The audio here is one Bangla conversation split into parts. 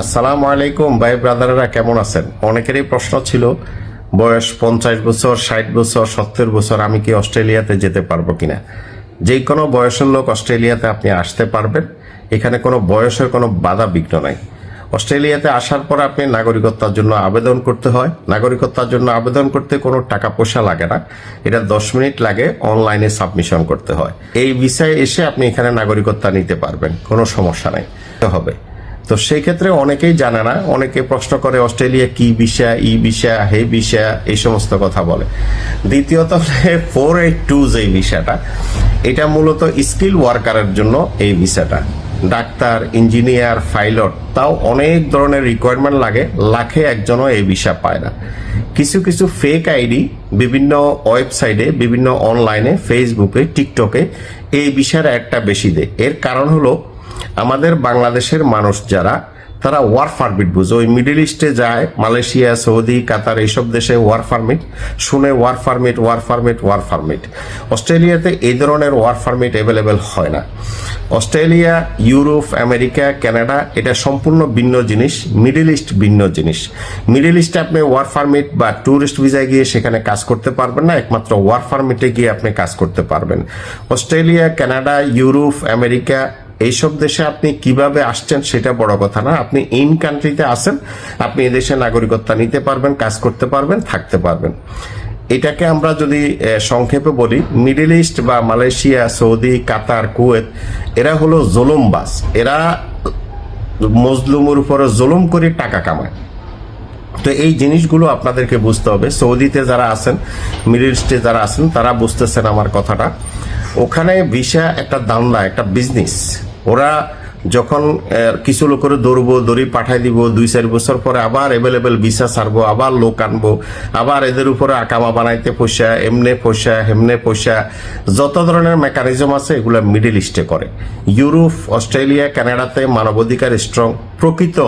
আসসালামু আলাইকুম ভাই ব্রাদাররা, কেমন আছেন? অনেকেরই প্রশ্ন ছিল, বয়স 50 বছর, 60 বছর, 70 বছর, আমি কি অস্ট্রেলিয়াতে যেতে পারবো কিনা। যে কোনো বয়সের লোক অস্ট্রেলিয়াতে আপনি আসতে পারবেন। এখানে কোনো বয়সের কোনো বাধা বিঘ্ন নাই। অস্ট্রেলিয়াতে আসার পর আপনি নাগরিকত্বের জন্য আবেদন করতে হয়। নাগরিকত্বের জন্য আবেদন করতে কোনো টাকা পয়সা লাগে না, এটা 10 মিনিট লাগে, অনলাইনে সাবমিশন করতে হয়। এই ভিসায় এসে আপনি এখানে নাগরিকত্ব নিতে পারবেন, কোনো সমস্যা নাই হবে। তো সেই ক্ষেত্রে অনেকেই জানে না, অনেকে প্রশ্ন করে অস্ট্রেলিয়া কি ভিসা, ই ভিসা, হে ভিসা, এই সমস্ত কথা বলে। দ্বিতীয়ত 482 যে ভিসাটা, এটা মূলত স্কিল ওয়ার্কারের জন্য এই ভিসাটা। ডাক্তার, ইঞ্জিনিয়ার, পাইলট, তাও অনেক ধরনের রিকোয়ারমেন্ট লাগে, লাখে একজনও এই ভিসা পায় না। কিছু কিছু ফেক আইডি বিভিন্ন ওয়েবসাইটে, বিভিন্ন অনলাইনে, ফেসবুকে, টিকটকে এই ভিসার একটা বেশি দেয়। এর কারণ হলো আমাদের বাংলাদেশের মানুষ যারা, তারা ওয়ার পারমিট বুঝে, ওই মিডল ইস্টে যায়, মালয়েশিয়া, সৌদি, কাতার, এইসব দেশে ওয়ার পারমিট শুনে, war permit, war permit, war permit. অস্ট্রেলিয়াতে এই ধরনের ওয়ার পারমিট অ্যাভেলেবেল হয় না। অস্ট্রেলিয়া, ইউরোপ, আমেরিকা, কানাডা এটা সম্পূর্ণ ভিন্ন জিনিস, মিডল ইস্ট ভিন্ন জিনিস। মিডল ইস্টে আপনি ওয়ার পারমিট বা ট্যুরিস্ট ভিসায় গিয়ে সেখানে কাজ করতে পারবেন না, একমাত্র ওয়ার পারমিটে গিয়ে আপনি কাজ করতে পারবেন। অস্ট্রেলিয়া, কানাডা, ইউরোপ, আমেরিকা এইসব দেশে আপনি কিভাবে আসছেন সেটা বড় কথা না, আপনি ইন কান্ট্রিতে আসেন, আপনি এদেশে নাগরিকত্ব নিতে পারবেন, কাজ করতে পারবেন, থাকতে পারবেন। এটাকে আমরা যদি সংক্ষেপে বলি, মিডল ইস্ট বা মালয়েশিয়া, সৌদি, কাতার, কুয়েত, এরা হলো জুলুমবাজ। এরা মজলুমের উপরে জুলুম করে টাকা কামায়। তো এই জিনিসগুলো আপনাদেরকে বুঝতে হবে। সৌদিতে যারা আছেন, মিডল ইস্টে যারা আছেন, তারা বুঝতেছেন আমার কথাটা। ওখানে ভিসা একটা দান্দা, একটা বিজনেস। ওরা যখন কিছু লোকের দড়ি পাঠাই দিব, 2-4 বছর পরে আবার অ্যাভেলেবেল ভিসা ছাড়বো, আবার লোক আনবো, আবার এদের উপরে আকামা বানাইতে পয়সা, এমনে পয়সা, হেমনে পয়সা, যত ধরনের মেকানিজম আছে এগুলো মিডল ইস্টে করে। ইউরোপ, অস্ট্রেলিয়া, কানাডাতে মানবাধিকার স্ট্রং। প্রকৃত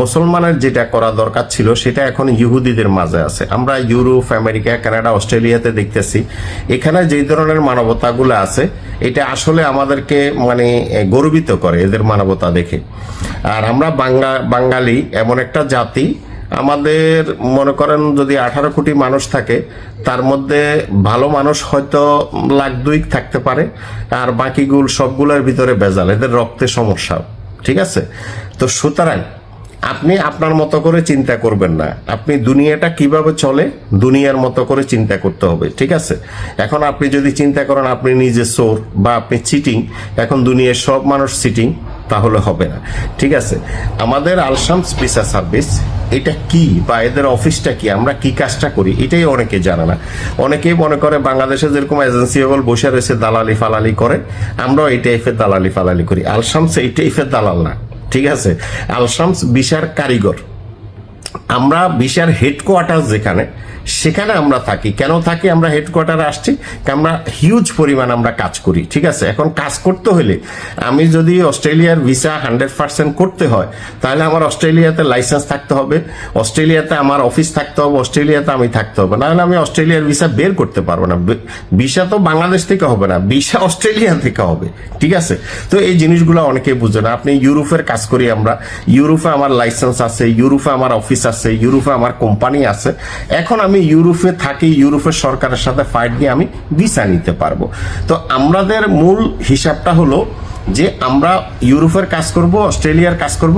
মুসলমানের যেটা করা দরকার ছিল সেটা এখন ইহুদিদের মাঝে আছে। আমরা ইউরোপ, আমেরিকা, কানাডা, অস্ট্রেলিয়াতে দেখতেছি এখানে যে ধরনের মানবতাগুলো আছে, এটা আসলে আমাদেরকে মানে গর্বিত করে এদের মানবতা দেখে। আর আমরা বাঙালি এমন একটা জাতি, আমাদের মনে করেন যদি 18 কোটি মানুষ থাকে, তার মধ্যে ভালো মানুষ হয়তো 1,2 থাকতে পারে, আর বাকিগুলো সবগুলোর ভিতরে ভেজাল, এদের রক্তে সমস্যা। ঠিক আছে? তো সুতরাং আপনি আপনার মতো করে চিন্তা করবেন না, আপনি দুনিয়াটা কিভাবে চলে দুনিয়ার মতো করে চিন্তা করতে হবে। ঠিক আছে? এখন আপনি যদি চিন্তা করেন আপনি নিজে চোর বা আপনি চিটিং, এখন দুনিয়ার সব মানুষ চিটিং, তাহলে হবে না। ঠিক আছে? আমাদের আল শামস ভিসা সার্ভিস এটা কি বা এদের অফিসটা কি, আমরা কি কাজটা করি, এটাই অনেকে জানে না। অনেকেই মনে করে বাংলাদেশে যেরকম এজেন্সি হল বসে রয়েছে দালালি ফালালি করে, আমরাও এই টাইপের দালালি ফালালি করি। আল শামস এই টাইপের দালাল না। ঠিক আছে? আল শামস ভিসার কারিগর। আমরা ভিসার হেডকোয়ার্টার যেখানে, সেখানে আমরা থাকি। কেন থাকি? আমরা হেডকোয়ার্টারে আসছি, আমরা হিউজ পরিমাণ আমরা কাজ করি। ঠিক আছে? এখন কাজ করতে হলে আমি যদি অস্ট্রেলিয়ার ভিসা 100% করতে হয়, তাহলে আমার অস্ট্রেলিয়াতে লাইসেন্স থাকতে হবে, অস্ট্রেলিয়াতে আমার অফিস থাকতে হবে, অস্ট্রেলিয়াতে আমি থাকতে হবে, নাহলে আমি অস্ট্রেলিয়ার ভিসা বের করতে পারবো না। ভিসা তো বাংলাদেশ থেকে হবে না, ভিসা অস্ট্রেলিয়া থেকে হবে। ঠিক আছে? তো এই জিনিসগুলো অনেকে বুঝে না। আপনি ইউরোপের কাজ করি আমরা, ইউরোপে আমার লাইসেন্স আছে, ইউরোপে আমার অফিস আছে, ইউরোপে আমার কোম্পানি আছে। এখন আমি ইউরোপে থাকি, ইউরোপের সরকারের সাথে ফাইট দিয়ে আমি ভিসা নিতে পারবো। তো আমাদের মূল হিসাবটা হলো যে আমরা ইউরোপের কাজ করব, অস্ট্রেলিয়ার কাজ করব।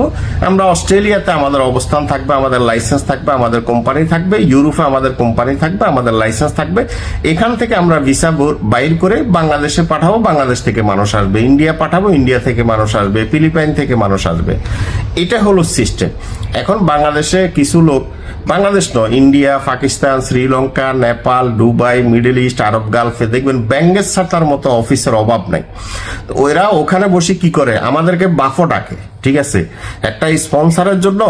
আমরা অস্ট্রেলিয়াতে আমাদের অবস্থান থাকবে, আমাদের লাইসেন্স থাকবে, আমাদের কোম্পানি থাকবে, ইউরোপে আমাদের কোম্পানি থাকবে, আমাদের লাইসেন্স থাকবে। এখান থেকে আমরা ভিসা বাইর করে বাংলাদেশে পাঠাবো, বাংলাদেশ থেকে মানুষ আসবে, ইন্ডিয়া পাঠাবো, ইন্ডিয়া থেকে মানুষ আসবে, ফিলিপাইন থেকে মানুষ আসবে। এটা হলো সিস্টেম। এখন বাংলাদেশে কিছু লোক, বাংলাদেশ নয়, India, Pakistan, Sri Lanka, Nepal, Dubai, middle east, আরব গালফে দেখবেন ব্যাঙ্গের সাতার মতো অফিসের অভাব নাই। ওরা ওখানে বসে কি করে, আমাদেরকে বাফো ডাকে। ঠিক আছে? একটা স্পন্সরের জন্য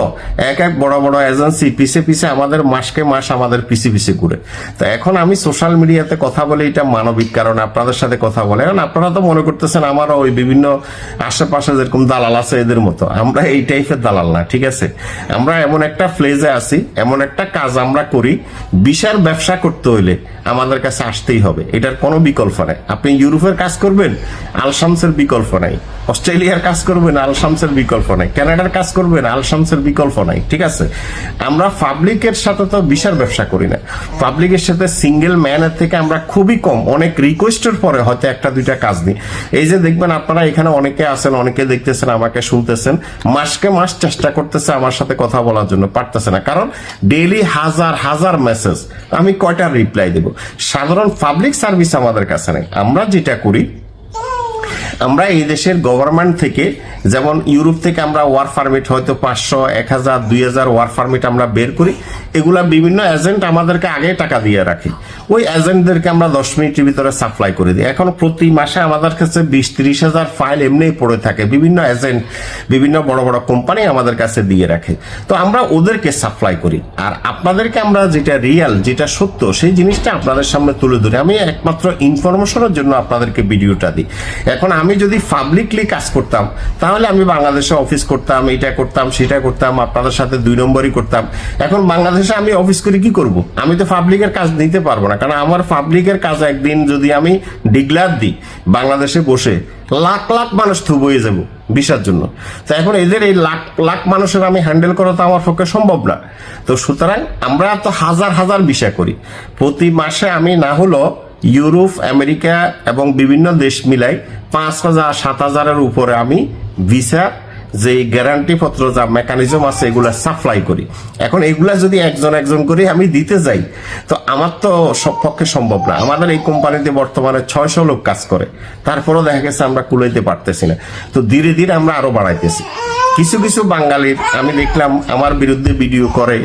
এক বড় বড় এজেন্সি পিছে পিছে আমাদের মাসকে মাস আমাদের পিছে পিছে ঘুরে। তো এখন আমি সোশ্যাল মিডিয়াতে কথা বলে এটা মানবিক কারণে আপনাদের সাথে কথা বলে, কারণ আপনারা তো মনে করতেছেন আমারও ওই বিভিন্ন আশেপাশে যেরকম দালাল আছে এদের মতো। আমরা এই টাইপের দালাল না। ঠিক আছে? আমরা এমন একটা ফ্লেজে আছি, এমন একটা কাজ আমরা করি, বিশাল ব্যবসা করতে হইলে আমাদের কাছে আসতেই হবে, এটার কোনো বিকল্প নাই। আপনি ইউরোপের কাজ করবেন, আল শামসের বিকল্প নাই। অস্ট্রেলিয়ার কাজ করবেন, আল শামসের বিকল্প নাই। কানাডার কাজ করবেন, আল শামসের বিকল্প নাই। ঠিক আছে, আমরা পাবলিকের সাথে তো বিশাল ব্যবসা করি না। পাবলিকের সাথে সিঙ্গেল ম্যানের থেকে আমরা খুবই কম, অনেক রিকোয়েস্টের পরে হয়তো একটা দুইটা কাজ নিই। এই যে দেখবেন আপনারা এখানে অনেকে আছেন, অনেকে দেখতেছেন, আমাকে শুনতেছেন, মাসকে মাস চেষ্টা করতেছে আমার সাথে কথা বলার জন্য, পারতেছে না। কারণ ডেইলি হাজার হাজার মেসেজ, আমি কয়টা রিপ্লাই দেব? সাধারণ পাবলিক সার্ভিস আমাদের কাছে নেই। আমরা যেটা করি, আমরা এই দেশের গভর্নমেন্ট থেকে, যেমন ইউরোপ থেকে আমরা ওয়ার্ক পারমিট হয়তো 500, 1000, 2000 ওয়ার্ক পারমিট আমরা বের করি। এগুলা বিভিন্ন এজেন্ট আমাদেরকে আগে টাকা দিয়ে রাখি, ওই এজেন্টদেরকে আমরা 10 মিনিটের ভিতরে সাপ্লাই করে দিই। এখন প্রতি মাসে আমাদের কাছে 20-30 হাজার ফাইল এমনিই পড়ে থাকে, বিভিন্ন এজেন্ট, বিভিন্ন বড় বড় কোম্পানি আমাদের কাছে দিয়ে রাখে। তো আমরা ওদেরকে সাপ্লাই করি, আর আপনাদেরকে আমরা যেটা রিয়েল, যেটা সত্য, সেই জিনিসটা আপনাদের সামনে তুলে ধরি। আমি একমাত্র ইনফরমেশনের জন্য আপনাদেরকে ভিডিওটা দিই। এখন আমি যদি পাবলিকলি কাজ করতাম, তাহলে আমি বাংলাদেশে অফিস করতাম, এটা করতাম, সেটা করতাম, আপনাদের সাথে 2 নম্বরই করতাম। এখন বাংলাদেশে আমি অফিস করে কি করব? আমি তো পাবলিকের কাজ নিতে পারবো না, কারণ আমার পাবলিকের কাজ একদিন যদি আমি ডিক্লেয়ার দিই বাংলাদেশে বসে, লাখ লাখ মানুষ থুব হয়ে যাবো ভিসার জন্য। তো এখন এদের এই লাখ লাখ মানুষের আমি হ্যান্ডেল করা তো আমার পক্ষে সম্ভব না। তো সুতরাং আমরা তো হাজার হাজার ভিসা করি প্রতি মাসে। আমি না হলো ইউরোপ, আমেরিকা এবং বিভিন্ন দেশ মিলাই 5000, 7000-এর উপরে আমি ভিসা, যে গ্যারান্টি পত্র, যা মেকানিজম আছে, এগুলা সাপ্লাই করি। এখন এগুলা যদি একজন একজন করে আমি দিতে যাই, তো আমার তো সব পক্ষে সম্ভব না। আমাদের এই কোম্পানিতে বর্তমানে 600 লোক কাজ করে, তারপরেও দেখা গেছে আমরা কুলাইতে পারতেছি না। তো ধীরে ধীরে আমরা আরো বাড়াইতেছি। কিছু কিছু বাঙালির আমি দেখলাম আমার বিরুদ্ধে ভিডিও করে,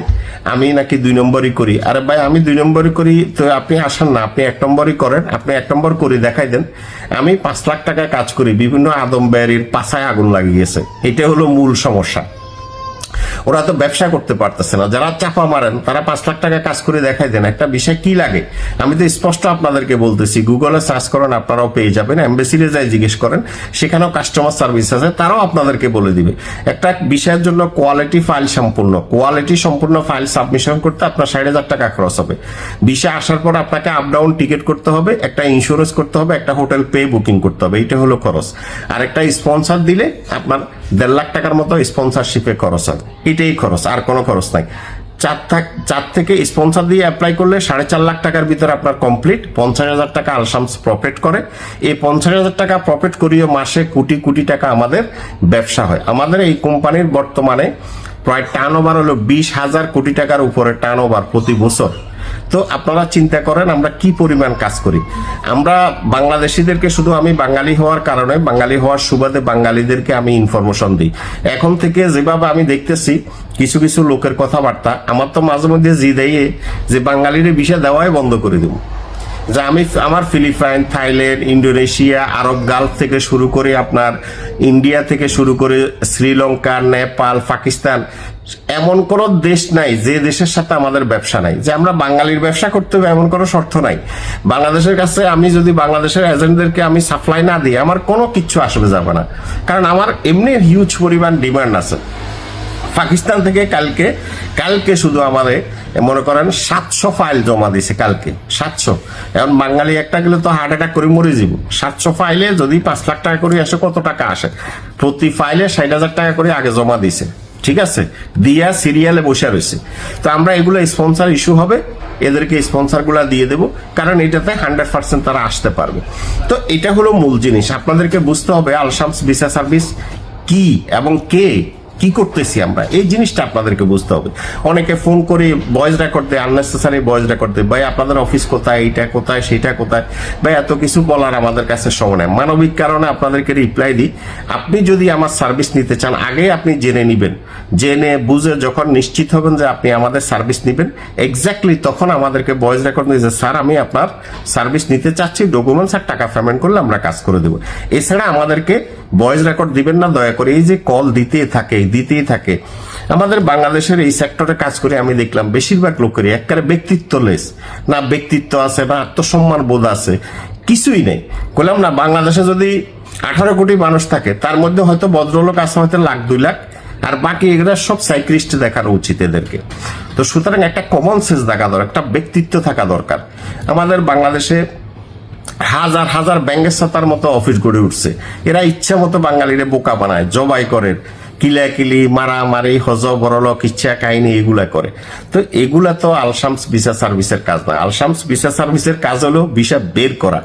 আমি নাকি 2 নম্বরই করি। আরে ভাই, আমি 2 নম্বরই করি তো আপনি আসেন না, আপনি 1 নম্বরই করেন, আপনি 1 নম্বর করে দেখাই দেন। আমি 5 লাখ টাকায় কাজ করি, বিভিন্ন আদমবাড়ির পাছায় আগুন লাগিয়েছে, এটা হলো মূল সমস্যা। ওরা তো ব্যবসা করতে পারতেছে না। যারা চাপা মারেন তারা 5 লাখ টাকা কাজ করে দেখাই দেন। একটা বিষয় কি লাগে আমি তো স্পষ্ট আপনাদেরকে বলতেছি, গুগলে সার্চ করেন, আপনারাও পেয়ে যাবেন। এমবেসিতে যাই জিজ্ঞেস করেন, সেখানেও কাস্টমার সার্ভিস আছে, তারাও আপনাদেরকে বলে দিবে। একটা বিষয়ের জন্য কোয়ালিটি সম্পূর্ণ ফাইল সাবমিশন করতে আপনার 60,000 টাকা খরচ হবে। বিষয় আসার পর আপনাকে আপ ডাউন টিকিট করতে হবে, একটা ইন্স্যুরেন্স করতে হবে, একটা হোটেল পে বুকিং করতে হবে, এইটা হলো খরচ। আর একটা স্পন্সর দিলে আপনার 1.5 লাখ টাকার মতো স্পন্সরশিপে খরচ হবে, এটাই খরচ, আর কোনো খরচ নাই। 4 থেকে স্পন্সর দিয়ে অ্যাপ্লাই করলে 4.5 লাখ টাকার ভিতরে আপনার কমপ্লিট। 50,000 টাকা আল শামস প্রফিট করে। এই 50,000 টাকা প্রফিট করিয়ে মাসে কোটি কোটি টাকা আমাদের ব্যবসা হয়। আমাদের এই কোম্পানির বর্তমানে প্রায় টার্নওভার হলো 20,000 কোটি টাকার উপরে টার্নওভার প্রতি বছর। তো আপনারা চিন্তা করেন আমরা কি পরিমাণ কাজ করি। আমরা বাংলাদেশিদেরকে, শুধু আমি বাঙালি হওয়ার কারণে, বাঙালি হওয়ার সুবাদে বাঙালিদেরকে আমি ইনফরমেশন দিই। এখন থেকে যেভাবে আমি দেখতেছি কিছু কিছু লোকের কথাবার্তা, আমার তো মাঝে মধ্যে দেয় যে বাঙালির ভিসা দেওয়াই বন্ধ করে দেব। যে আমার ফিলিপাইন, থাইল্যান্ড, ইন্দোনেশিয়া, আরব গালফ থেকে শুরু করে আপনার ইন্ডিয়া থেকে শুরু করে শ্রীলঙ্কা, নেপাল, পাকিস্তান, এমন কোনো দেশ নাই যে দেশের সাথে আমাদের ব্যবসা নাই। যে আমরা বাঙালির ব্যবসা করতে হবে এমন কোনো শর্ত নাই। বাংলাদেশের কাছে আমি যদি বাংলাদেশের এজেন্টদেরকে আমি সাপ্লাই না দিই, আমার কোনো কিচ্ছু আসবে যাবে না, কারণ আমার এমনি হিউজ পরিমাণ ডিমান্ড আছে। পাকিস্তান থেকে কালকে শুধু আমাদের মনে করেন 700 ফাইল জমা দিছে কালকে, 700। এখন বাঙালি একটা গেলে তো হার্ট অ্যাটাক করে মরে যাব। 700 ফাইলে যদি 5 লাখ টাকা করে আসে, কত টাকা আসে? প্রতি ফাইলে 60,000 টাকা করে আগে জমা দিছে, ঠিক আছে, দিয়া সিরিয়ালে বসে রয়েছে। তো আমরা এগুলো স্পন্সর ইস্যু হবে, এদেরকে স্পন্সর গুলা দিয়ে দেবো, কারণ এটাতে 100% তারা আসতে পারবে। তো এটা হলো মূল জিনিস। আপনাদেরকে বুঝতে হবে আল শামস ভিসা সার্ভিস কি এবং কে কি করতেছি আমরা, এই জিনিসটা আপনাদেরকে বুঝতে হবে। অনেকে ফোন করে ভয়েস রেকর্ড দেয়, আননেসেসারি ভয়েস রেকর্ড দেয়, ভাই আপনাদের অফিস কোথায়, এইটা কোথায়, সেটা কোথায়, ভাই এত কিছু বলার আমাদের কাছে সময় নেই। মানবিক কারণে আপনাদেরকে রিপ্লাই দিই, আপনি যদি আমার সার্ভিস নিতে চান, আগে আপনি জেনে নিবেন, জেনে বুঝে যখন নিশ্চিত হবেন যে আপনি আমাদের সার্ভিস নিবেন, এক্স্যাক্টলি তখন আমাদেরকে ভয়েস রেকর্ড দিয়ে, স্যার আমি আপনার সার্ভিস নিতে চাচ্ছি, ডকুমেন্টস আর টাকা পেমেন্ট করলে আমরা কাজ করে দেবো। এছাড়া আমাদেরকে ভয়েস রেকর্ড দিবেন না দয়া করে। এই যে কল দিতেই থাকে। আমাদের বাংলাদেশের এই সেক্টরে কাজ করে আমি দেখলাম বেশিরভাগ লোকেরই একবারে ব্যক্তিত্ব লেস, না ব্যক্তিত্ব আছে, না আত্মসম্মান বোধ আছে, কিছুই নেই। বললাম না, বাংলাদেশে যদি 18 কোটি মানুষ থাকে, তার মধ্যে হয়তো ভদ্রলোক আছে হয়তো 1-2 লাখ, আর বাকি এগুলা সব সাইক্রিস্ট দেখানো উচিত এদেরকে। তো সুতরাং একটা কমন সেন্স থাকা দরকার, একটা ব্যক্তিত্ব থাকা দরকার। আমাদের বাংলাদেশে হাজার হাজার ব্যাঙ্গের মতো অফিস গড়ে উঠছে। এরা ইচ্ছা মতো বাঙালিরে বোকা বানায়, জবাই করে, কিলাকিলি, মারামারি, হজ বড়লোক, ইচ্ছা কাহিনী এগুলা করে। তো এগুলা তো আলশামস ভিসা সার্ভিসের কাজ না। আলশামস ভিসা সার্ভিসের কাজ হলো ভিসা বের করা,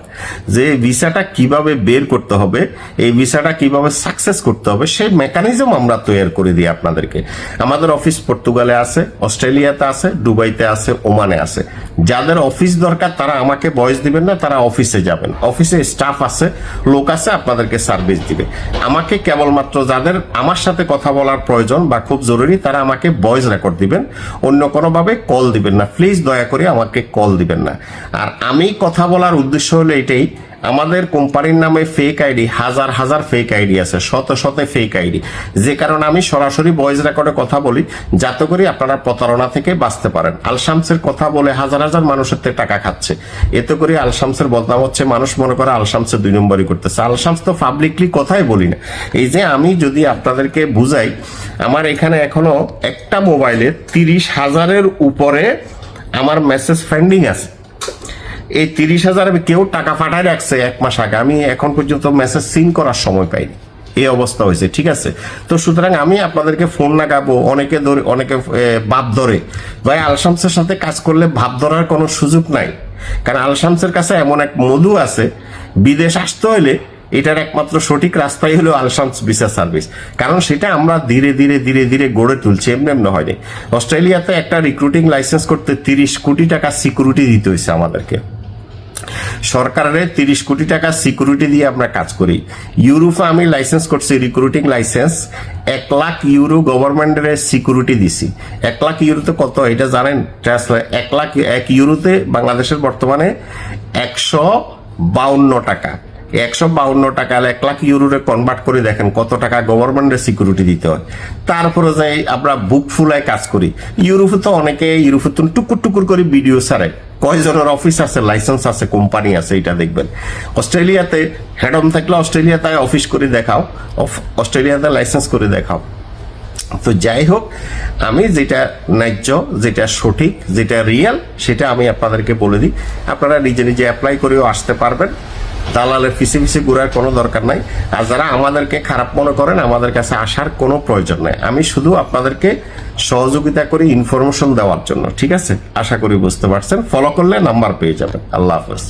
যে ভিসাটা কিভাবে বের করতে হবে, এই ভিসাটা কিভাবে সাকসেস করতে হবে, সেই মেকানিজম আমরা তৈরি করে দিই আপনাদেরকে। আমাদের অফিস পর্তুগালে আছে, অস্ট্রেলিয়াতে আছে, দুবাইতে আছে, ওমানে আছে। যাদের অফিস দরকার তারা আমাকে ভয়েস দিবেন না, তারা অফিসে যাবেন। অফিসে স্টাফ আছে, লোক আছে, আপনাদেরকে সার্ভিস দিবে। আমাকে কেবলমাত্র যাদের আমার সাথে কথা বলার প্রয়োজন বা খুব জরুরি তারা আমাকে ভয়েস রেকর্ড দিবেন, অন্য কোনোভাবে কল দিবেন না। প্লিজ দয়া করে আমাকে কল দিবেন না। আর আমি কথা বলার উদ্দেশ্য হলো এটাই, আমাদের কোম্পানির নামে ফেক আইডি, হাজার হাজার ফেক আইডি আছে, শত শত ফেক আইডি, যে কারণে আমি সরাসরি ভয়েস রেকর্ডে কথা বলি, যাতে করে আপনারা প্রতারণা থেকে বাঁচতে পারেন। আলশামসের কথা বলে হাজার হাজার মানুষের থেকে টাকা খাচ্ছে, এতে করে আলশামসের বদনাম হচ্ছে। মানুষ মনে করে আলশামসের 2 নম্বরই করতেছে। আলশামস তো পাবলিকলি কথাই বলি না। এই যে আমি যদি আপনাদেরকে বুঝাই, আমার এখানে এখনো একটা মোবাইলে 30,000-এর উপরে আমার মেসেজ পেন্ডিং আছে। এই 30,000 কেউ টাকা পাঠায় রাখছে 1 মাস আগে, আমি এখন পর্যন্ত মেসেজ সিন করার সময় পাইনি। এই অবস্থা হয়েছে, ঠিক আছে? তো সুতরাং আমি আপনাদেরকে ফোন লাগাবো, অনেকে ভাব ধরে, ভাই আলশামসের সাথে কাজ করলে ভাব ধরার কোনো সুযোগ নাই। কারণ আলশামসের কাছে এমন এক মধু আছে, বিদেশ আসতে হলে এটার একমাত্র সঠিক রাস্তাই হলো আলশামস ভিসা সার্ভিস। কারণ সেটা আমরা ধীরে ধীরে ধীরে ধীরে গড়ে তুলছি, এমনি এমনি হয়নি। অস্ট্রেলিয়াতে একটা রিক্রুটিং লাইসেন্স করতে 30 কোটি টাকা সিকিউরিটি দিতে হয়েছে আমাদেরকে। সরকারের 30 কোটি টাকা সিকিউরিটি দিয়ে আমরা কাজ করি। ইউরোপে আমি লাইসেন্স করছি, রিক্রুটিং লাইসেন্স, 1 লাখ ইউরো গভর্নমেন্টের সিকিউরিটি দিছি। 1 লাখ ইউরোতে কত এটা জানেন? 1 ইউরোতে বাংলাদেশের বর্তমানে 152 টাকা। 152 টাকা 1 লাখ ইউরোরে কনভার্ট করে দেখেন কত টাকা গভর্নমেন্টের সিকিউরিটি দিতে হয়। তারপরে যাই আমরা বুক ফুলায় কাজ করি। ইউরোপে তো টুকুর টুকুর করে ভিডিও ছাড়ে, কয়জনের অফিস আছে, লাইসেন্স আছে, কোম্পানি আছে, এটা দেখবেন। অস্ট্রেলিয়াতে হেড অন থাকলে অস্ট্রেলিয়াতে অফিস করে দেখাও, অস্ট্রেলিয়াতে লাইসেন্স করে দেখাও। তো যাই হোক, আমি যেটা ন্যায্য, যেটা সঠিক, যেটা রিয়েল, সেটা আমি আপনাদেরকে বলে দিই। আপনারা নিজে নিজে অ্যাপ্লাই করেও আসতে পারবেন, দালালের পিছে পিছে ঘুরার কোনো দরকার নাই। আর যারা আমাদেরকে খারাপ মনে করেন, আমাদের কাছে আসার কোনো প্রয়োজন নাই। আমি শুধু আপনাদেরকে সহযোগিতা করি ইনফরমেশন দেওয়ার জন্য, ঠিক আছে? আশা করি বুঝতে পারছেন। ফলো করলে নাম্বার পেয়ে যাবেন। আল্লাহ হাফেজ।